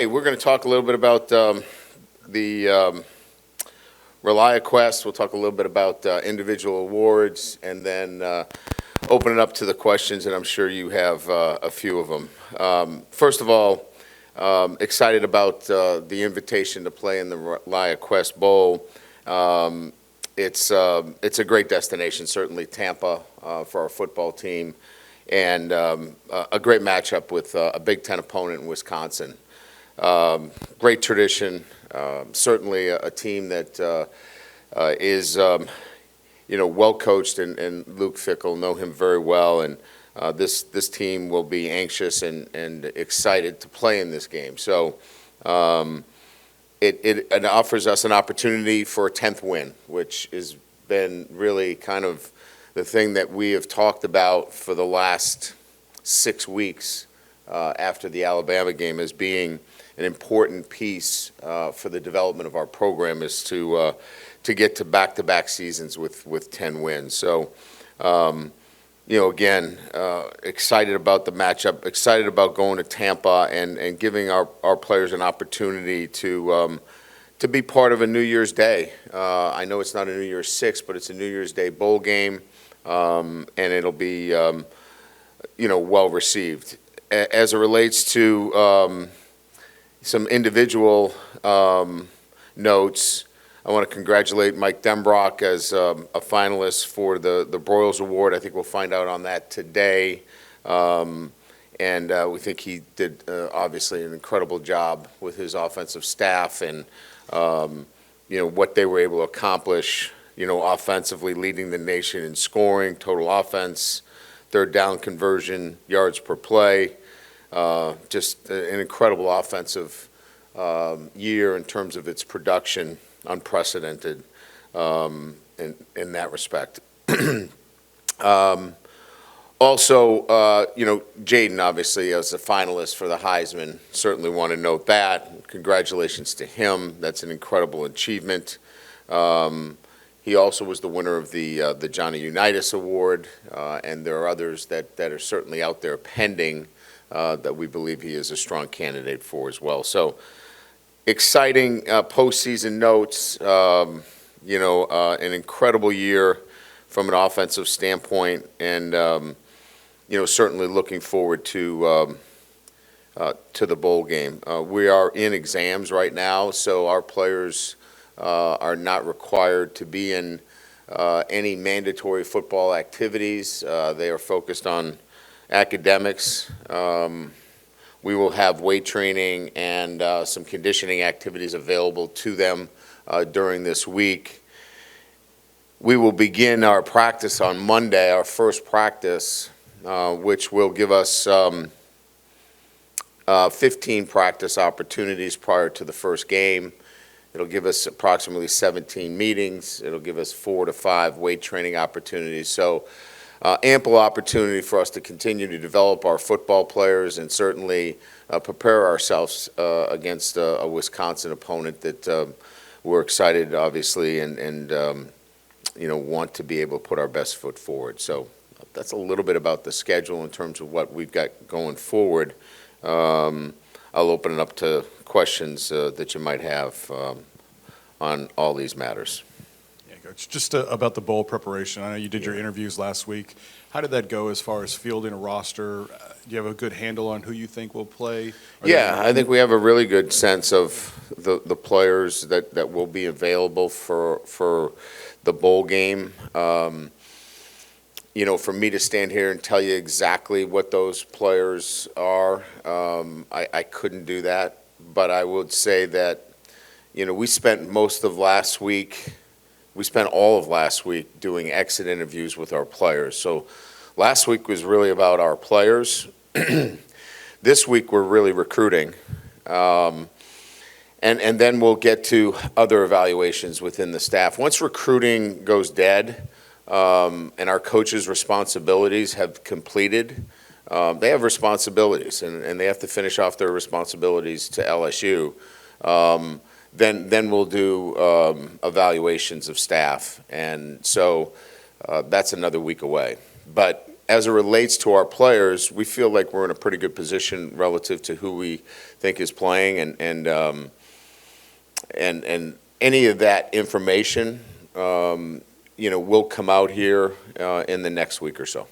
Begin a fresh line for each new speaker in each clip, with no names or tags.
Hey, we're going to talk a little bit about the Relia Quest. We'll talk a little bit about individual awards, and then open it up to the questions, and I'm sure you have a few of them. First of all, excited about the invitation to play in the Relia Quest Bowl. It's a great destination, certainly Tampa for our football team, and a great matchup with a Big Ten opponent in Wisconsin. Great tradition, certainly a team that is, well coached, and Luke Fickell know him very well, and this team will be anxious and excited to play in this game. So it offers us an opportunity for a 10th win, which has been really kind of the thing that we have talked about for the last 6 weeks after the Alabama game as being an important piece for the development of our program, is to get to back-to-back seasons with 10 wins. So, again, excited about the matchup, excited about going to Tampa and giving our players an opportunity to be part of a New Year's Day. I know it's not a New Year's Six, but it's a New Year's Day bowl game, and it'll be, well received. As it relates to some individual notes, I want to congratulate Mike Denbrock as a finalist for the Broyles Award. I think we'll find out on that today. And we think he did, obviously, an incredible job with his offensive staff and, what they were able to accomplish, offensively, leading the nation in scoring, total offense, third down conversion, yards per play. Just an incredible offensive year in terms of its production, unprecedented in that respect. Also, Jaden, obviously, as a finalist for the Heisman, certainly want to note that. Congratulations to him. That's an incredible achievement. He also was the winner of the Johnny Unitas Award, and there are others that are certainly out there pending that we believe he is a strong candidate for as well. So exciting postseason notes, an incredible year from an offensive standpoint, and certainly looking forward to the bowl game. We are in exams right now, so our players are not required to be in any mandatory football activities. They are focused on academics. We will have weight training and some conditioning activities available to them during this week. We will begin our practice on Monday, our first practice, which will give us 15 practice opportunities prior to the first game. It'll give us approximately 17 meetings. It'll give us 4 to 5 weight training opportunities. So ample opportunity for us to continue to develop our football players and certainly prepare ourselves against a Wisconsin opponent that we're excited, obviously, and want to be able to put our best foot forward. So that's a little bit about the schedule in terms of what we've got going forward. I'll open it up to questions that you might have on all these matters.
Yeah, Coach, just about the bowl preparation. I know you did your interviews last week. How did that go as far as fielding a roster? Do you have a good handle on who you think will play?
I think we have a really good sense of the players that will be available for the bowl game. For me to stand here and tell you exactly what those players are, I couldn't do that. But I would say that, we spent all of last week doing exit interviews with our players. So last week was really about our players. This week we're really recruiting. And then we'll get to other evaluations within the staff. Once recruiting goes dead, and our coaches' responsibilities have completed, they have responsibilities, and they have to finish off their responsibilities to LSU. Then we'll do evaluations of staff, and so that's another week away. But as it relates to our players, we feel like we're in a pretty good position relative to who we think is playing, and any of that information, will come out here in the next week or so.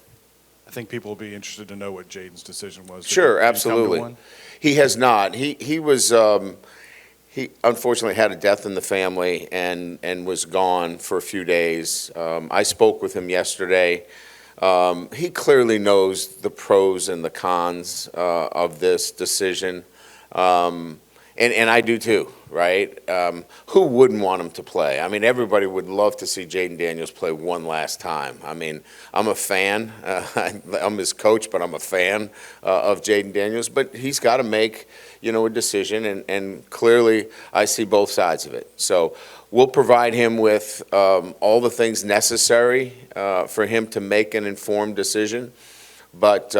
I think people will be interested to know what Jaden's decision was.
Sure,
Did he come to
absolutely.
one?
He has not. He was he unfortunately had a death in the family and was gone for a few days. I spoke with him yesterday. He clearly knows the pros and the cons of this decision, and I do too, right? Who wouldn't want him to play? I mean, everybody would love to see Jaden Daniels play one last time. I mean, I'm a fan. I'm his coach, but I'm a fan of Jaden Daniels. But he's got to make, a decision, and clearly I see both sides of it. So we'll provide him with all the things necessary for him to make an informed decision, but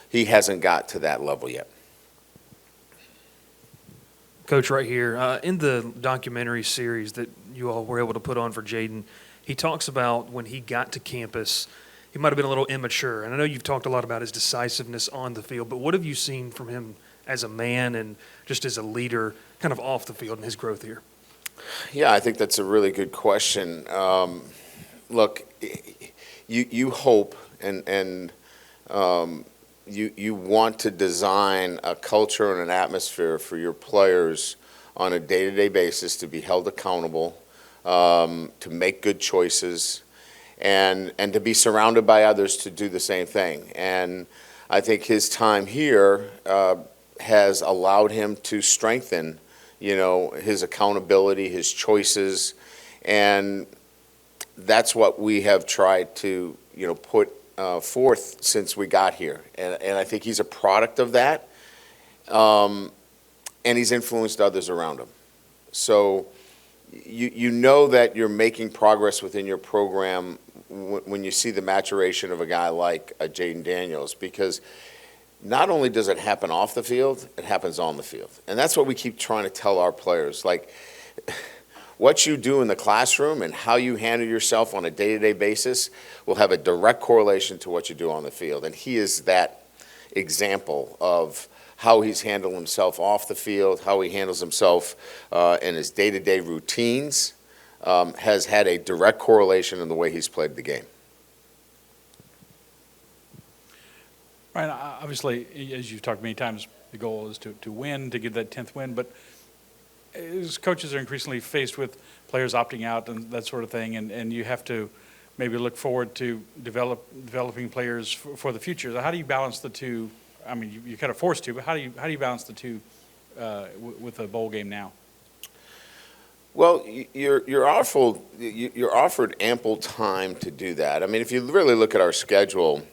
he hasn't got to that level yet.
Coach, right here, in the documentary series that you all were able to put on for Jaden, he talks about when he got to campus, he might have been a little immature. And I know you've talked a lot about his decisiveness on the field, but what have you seen from him as a man and just as a leader kind of off the field and his growth here?
Yeah, I think that's a really good question. Look, you hope and you want to design a culture and an atmosphere for your players on a day-to-day basis to be held accountable, to make good choices, and to be surrounded by others to do the same thing. And I think his time here has allowed him to strengthen, his accountability, his choices, and that's what we have tried to, put forth since we got here. And I think he's a product of that, and he's influenced others around him. So you know that you're making progress within your program when you see the maturation of a guy like Jaden Daniels, because not only does it happen off the field, it happens on the field. And that's what we keep trying to tell our players. Like, what you do in the classroom and how you handle yourself on a day-to-day basis will have a direct correlation to what you do on the field. And he is that example of how he's handled himself off the field, how he handles himself in his day-to-day routines, has had a direct correlation in the way he's played the game.
Ryan, obviously, as you've talked many times, the goal is to win, to get that 10th win. But as coaches are increasingly faced with players opting out and that sort of thing, and you have to maybe look forward to developing players for the future. So how do you balance the two? I mean, you're kind of forced to, but how do you balance the two with a bowl game now?
Well, you're offered ample time to do that. I mean, if you really look at our schedule,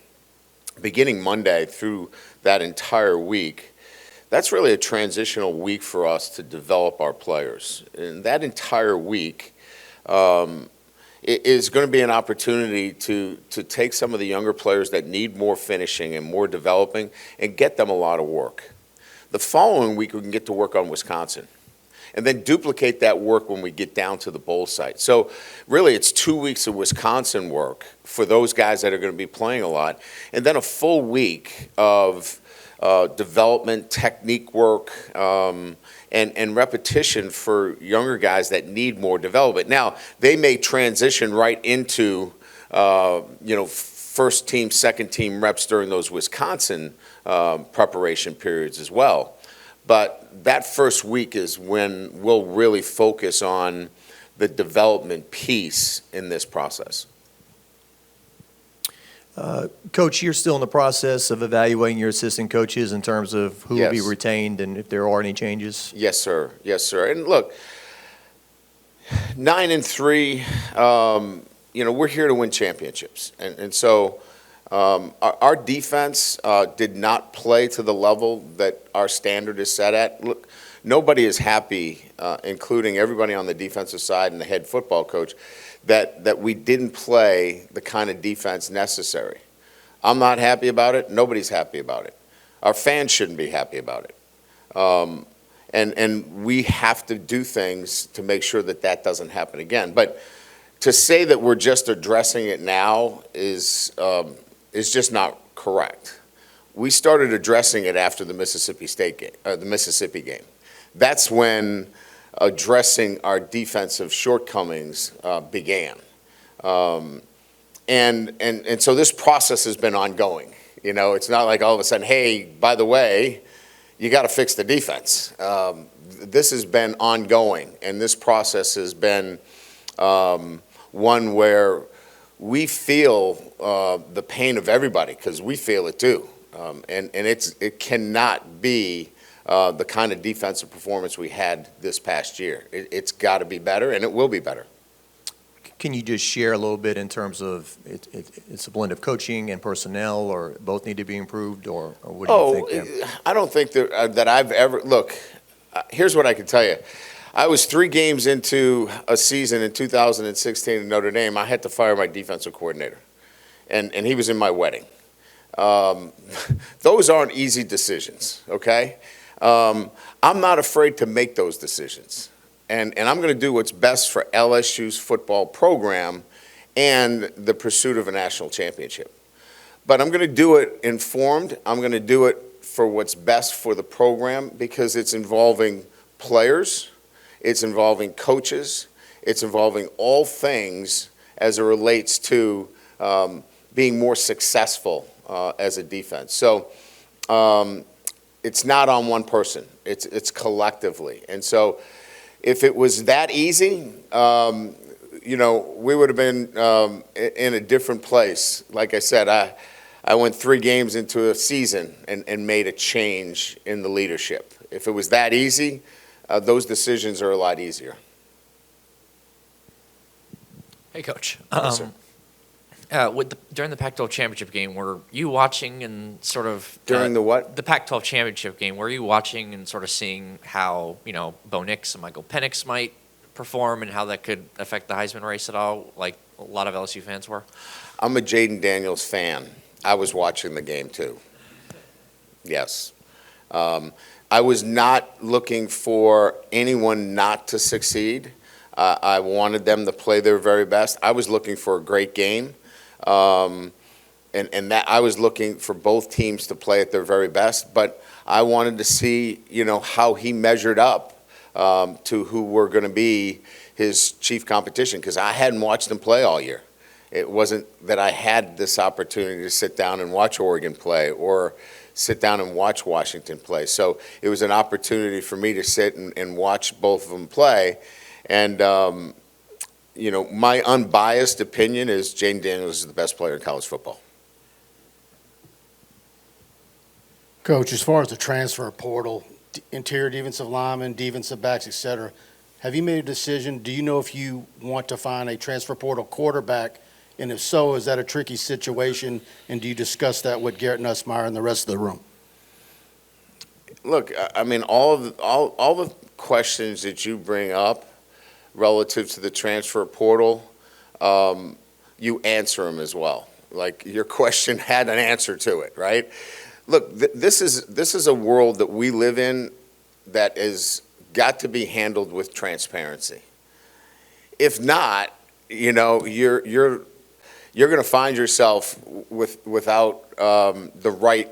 beginning Monday through that entire week, that's really a transitional week for us to develop our players. And that entire week is going to be an opportunity to take some of the younger players that need more finishing and more developing and get them a lot of work. The following week, we can get to work on Wisconsin and then duplicate that work when we get down to the bowl site. So really, it's 2 weeks of Wisconsin work for those guys that are going to be playing a lot, and then a full week of development, technique work, and repetition for younger guys that need more development. Now, they may transition right into, first team, second team reps during those Wisconsin preparation periods as well. But that first week is when we'll really focus on the development piece in this process.
Coach, you're still in the process of evaluating your assistant coaches in terms of who will be
Yes.
retained and if there are any changes?
Yes, sir. Yes, sir. And look, 9-3, we're here to win championships. And so our defense did not play to the level that our standard is set at. Look, nobody is happy, including everybody on the defensive side and the head football coach, that we didn't play the kind of defense necessary. I'm not happy about it. Nobody's happy about it. Our fans shouldn't be happy about it. And we have to do things to make sure that doesn't happen again. But to say that we're just addressing it now is is just not correct. We started addressing it after the Mississippi State game, the Mississippi game. That's when addressing our defensive shortcomings began. And so this process has been ongoing. You know, it's not like all of a sudden, hey, by the way, you got to fix the defense. This has been ongoing, and this process has been one where we feel the pain of everybody, because we feel it too. And it cannot be the kind of defensive performance we had this past year. It's got to be better, and it will be better.
Can you just share a little bit in terms of it's a blend of coaching and personnel, or both need to be improved, or what do you think there?
I don't think that I've ever – look, here's what I can tell you. I was 3 games into a season in 2016 in Notre Dame. I had to fire my defensive coordinator, and he was in my wedding. Those aren't easy decisions, okay? I'm not afraid to make those decisions. And I'm going to do what's best for LSU's football program and the pursuit of a national championship. But I'm going to do it informed. I'm going to do it for what's best for the program, because it's involving players, it's involving coaches, it's involving all things as it relates to being more successful as a defense. So it's not on one person. It's collectively. And so if it was that easy, you know, we would have been in a different place. Like I said, I went 3 games into a season and made a change in the leadership. If it was that easy, those decisions are a lot easier.
Hey, Coach.
Yes, sir.
During the Pac-12 championship game, were you watching and sort of
During the what?
The Pac-12 championship game? Were you watching and sort of seeing how Bo Nix and Michael Penix might perform and how that could affect the Heisman race at all, like a lot of LSU fans were?
I'm a Jaden Daniels fan. I was watching the game too. Yes. I was not looking for anyone not to succeed. I wanted them to play their very best. I was looking for a great game. And that I was looking for both teams to play at their very best, but I wanted to see, how he measured up to who were going to be his chief competition, because I hadn't watched him play all year. It wasn't that I had this opportunity to sit down and watch Oregon play or sit down and watch Washington play. So it was an opportunity for me to sit and watch both of them play. And my unbiased opinion is Jaden Daniels is the best player in college football.
Coach, as far as the transfer portal, interior defensive linemen, defensive backs, et cetera, have you made a decision? Do you know if you want to find a transfer portal quarterback? And if so, is that a tricky situation? And do you discuss that with Garrett Nussmeier and the rest of the room?
Look, I mean, all the questions that you bring up relative to the transfer portal, you answer them as well. Like, your question had an answer to it, right? Look, this is a world that we live in that is got to be handled with transparency. If not, you're going to find yourself without the right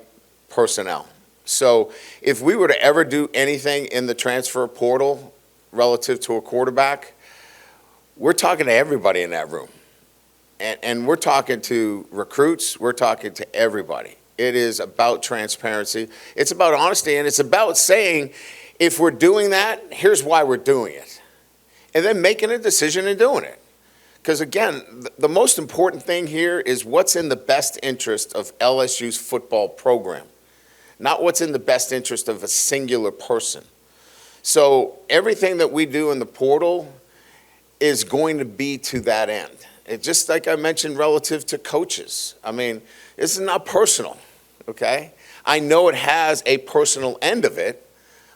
personnel. So if we were to ever do anything in the transfer portal relative to a quarterback, we're talking to everybody in that room. And we're talking to recruits. We're talking to everybody. It is about transparency. It's about honesty, and it's about saying, if we're doing that, here's why we're doing it. And then making a decision and doing it. Because, again, the most important thing here is what's in the best interest of LSU's football program, not what's in the best interest of a singular person. So everything that we do in the portal is going to be to that end. It's just like I mentioned relative to coaches. I mean, this is not personal, okay? I know it has a personal end of it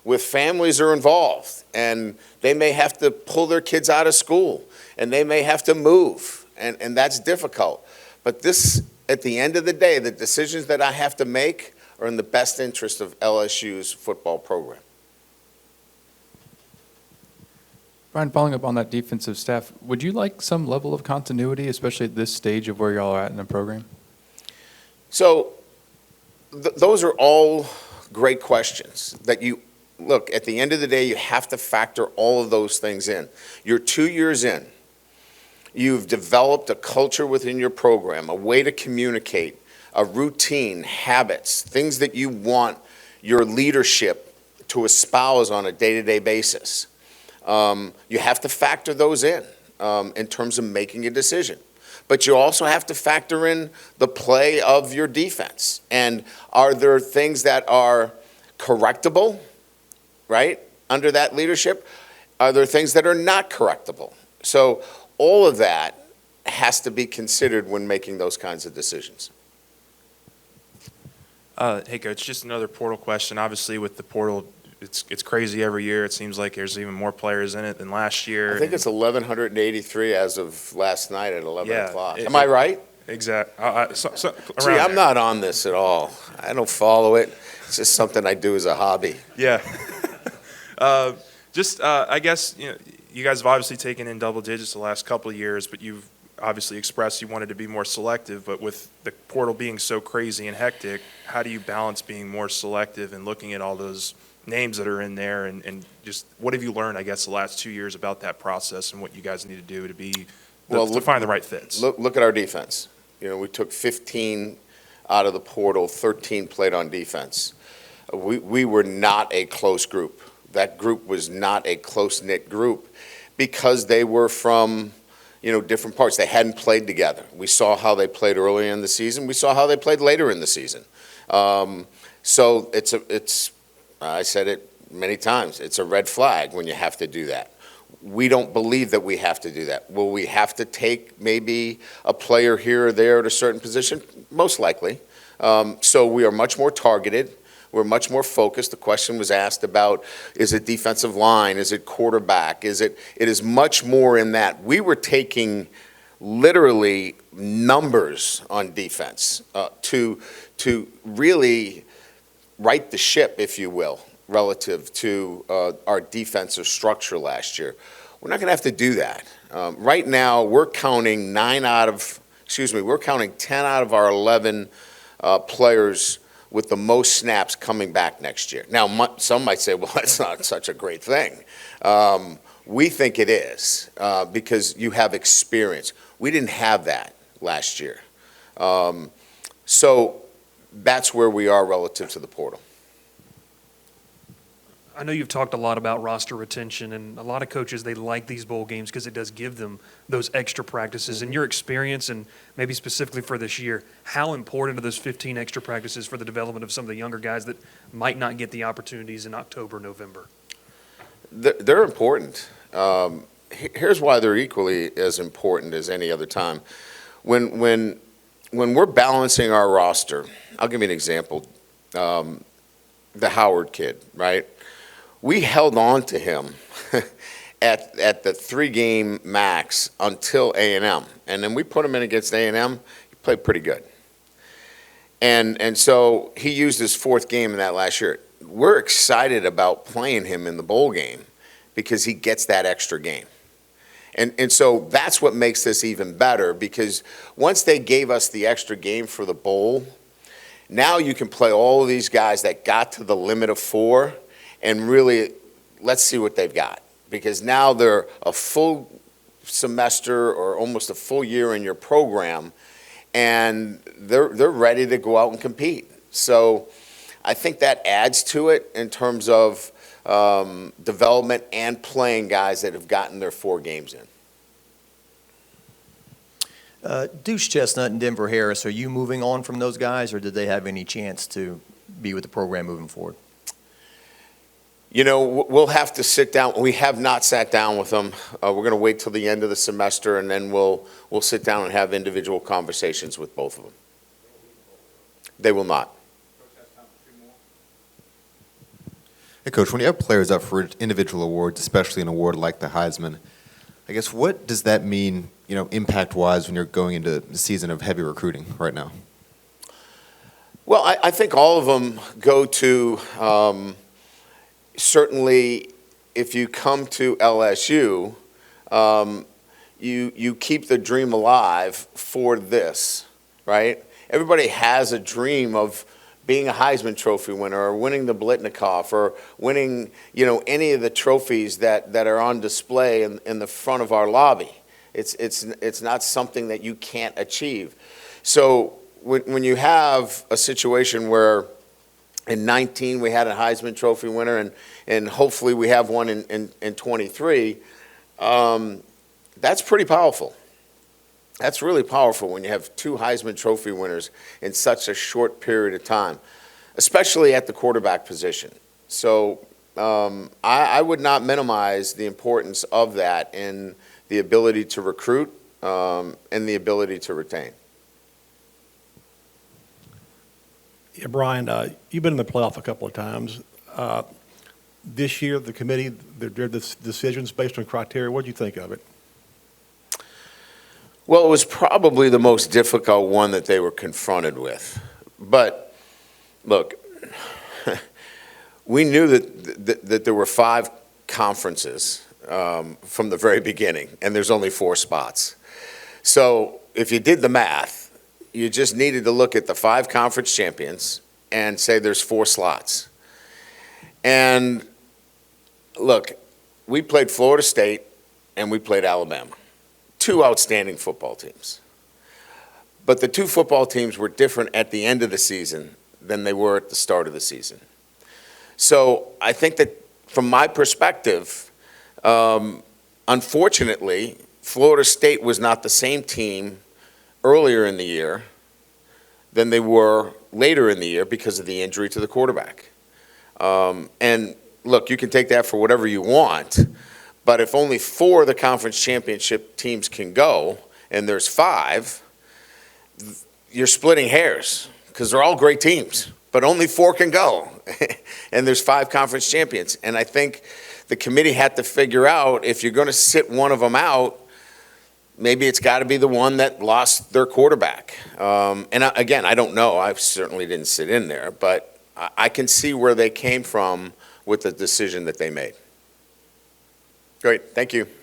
with families are involved, and they may have to pull their kids out of school, and they may have to move, and that's difficult. But this, at the end of the day, the decisions that I have to make are in the best interest of LSU's football program.
Brian, following up on that defensive staff, would you like some level of continuity, especially at this stage of where y'all are at in the program?
So those are all great questions that you look, at the end of the day, you have to factor all of those things in. You're 2 years in. You've developed a culture within your program, a way to communicate, a routine, habits, things that you want your leadership to espouse on a day-to-day basis. You have to factor those in terms of making a decision. But you also have to factor in the play of your defense. And are there things that are correctable, right, under that leadership? Are there things that are not correctable? So all of that has to be considered when making those kinds of decisions.
Hey, Coach, just another portal question. Obviously, with the portal, it's crazy every year. It seems like there's even more players in it than last year.
I think it's 1,183 as of last night at 11 o'clock.
it-
Am I right?
Exactly.
See, I'm not on this at all. I don't follow it. It's just something I do as a hobby.
Yeah. I guess, you guys have obviously taken in double digits the last couple of years, but you've obviously expressed you wanted to be more selective. But with the portal being so crazy and hectic, how do you balance being more selective and looking at all those names that are in there, and just what have you learned, I guess, the last 2 years about that process and what you guys need to do to find the right fits?
Look at our defense. We took 15 out of the portal, 13 played on defense. We were not a close group. That group was not a close-knit group because they were from, different parts. They hadn't played together. We saw how they played earlier in the season. We saw how they played later in the season. So I said it many times, it's a red flag when you have to do that. We don't believe that we have to do that. Will we have to take maybe a player here or there at a certain position? Most likely. So we are much more targeted. We're much more focused. The question was asked about, is it defensive line? Is it quarterback? It is much more in that. We were taking literally numbers on defense to really right the ship, if you will, relative to our defensive structure last year. We're not going to have to do that. Right now, we're counting 10 out of our 11 players with the most snaps coming back next year. Now, some might say, well, that's not such a great thing. We think it is because you have experience. We didn't have that last year. So that's where we are relative to the portal.
I know you've talked a lot about roster retention, and a lot of coaches, they like these bowl games because it does give them those extra practices. In your experience, and maybe specifically for this year, how important are those 15 extra practices for the development of some of the younger guys that might not get the opportunities in October, November?
They're important. Here's why they're equally as important as any other time. When we're balancing our roster, I'll give you an example. The Howard kid, right? We held on to him at the 3-game max until A&M. And then we put him in against A&M. He played pretty good. And so he used his 4th game in that last year. We're excited about playing him in the bowl game because he gets that extra game. And so that's what makes this even better, because once they gave us the extra game for the bowl, now you can play all of these guys that got to the limit of 4 and really let's see what they've got. Because now they're a full semester or almost a full year in your program, and they're ready to go out and compete. So I think that adds to it in terms of development and playing guys that have gotten their 4 games in.
Deuce Chestnut and Denver Harris, are you moving on from those guys, or did they have any chance to be with the program moving forward?
We'll have to sit down. We have not sat down with them. We're going to wait till the end of the semester, and then we'll sit down and have individual conversations with both of them. They will not.
Hey, Coach, when you have players up for individual awards, especially an award like the Heisman, I guess what does that mean, impact-wise when you're going into the season of heavy recruiting right now?
Well, I think all of them go to certainly if you come to LSU, you keep the dream alive for this, right? everybody has a dream of being a Heisman Trophy winner or winning the Blitnikoff or winning, any of the trophies that are on display in the front of our lobby. It's not something that you can't achieve. So when you have a situation where in 19 we had a Heisman Trophy winner and hopefully we have one in 23, that's pretty powerful. That's really powerful when you have two Heisman Trophy winners in such a short period of time, especially at the quarterback position. So I would not minimize the importance of that in the ability to recruit and the ability to retain.
Yeah, Brian, you've been in the playoff a couple of times. This year, the committee, their decisions based on criteria, what do you think of it?
Well, it was probably the most difficult one that they were confronted with. But, look, we knew that there were 5 conferences from the very beginning, and there's only 4 spots. So if you did the math, you just needed to look at the 5 conference champions and say there's 4 slots. And, look, we played Florida State and we played Alabama. 2 outstanding football teams. But the 2 football teams were different at the end of the season than they were at the start of the season. So I think that from my perspective, unfortunately, Florida State was not the same team earlier in the year than they were later in the year because of the injury to the quarterback. And look, you can take that for whatever you want, but if only 4 of the conference championship teams can go, and there's 5, you're splitting hairs because they're all great teams, but only 4 can go, and there's 5 conference champions. And I think the committee had to figure out if you're going to sit one of them out, maybe it's got to be the one that lost their quarterback. And again, I don't know. I certainly didn't sit in there, but I can see where they came from with the decision that they made. Great. Thank you.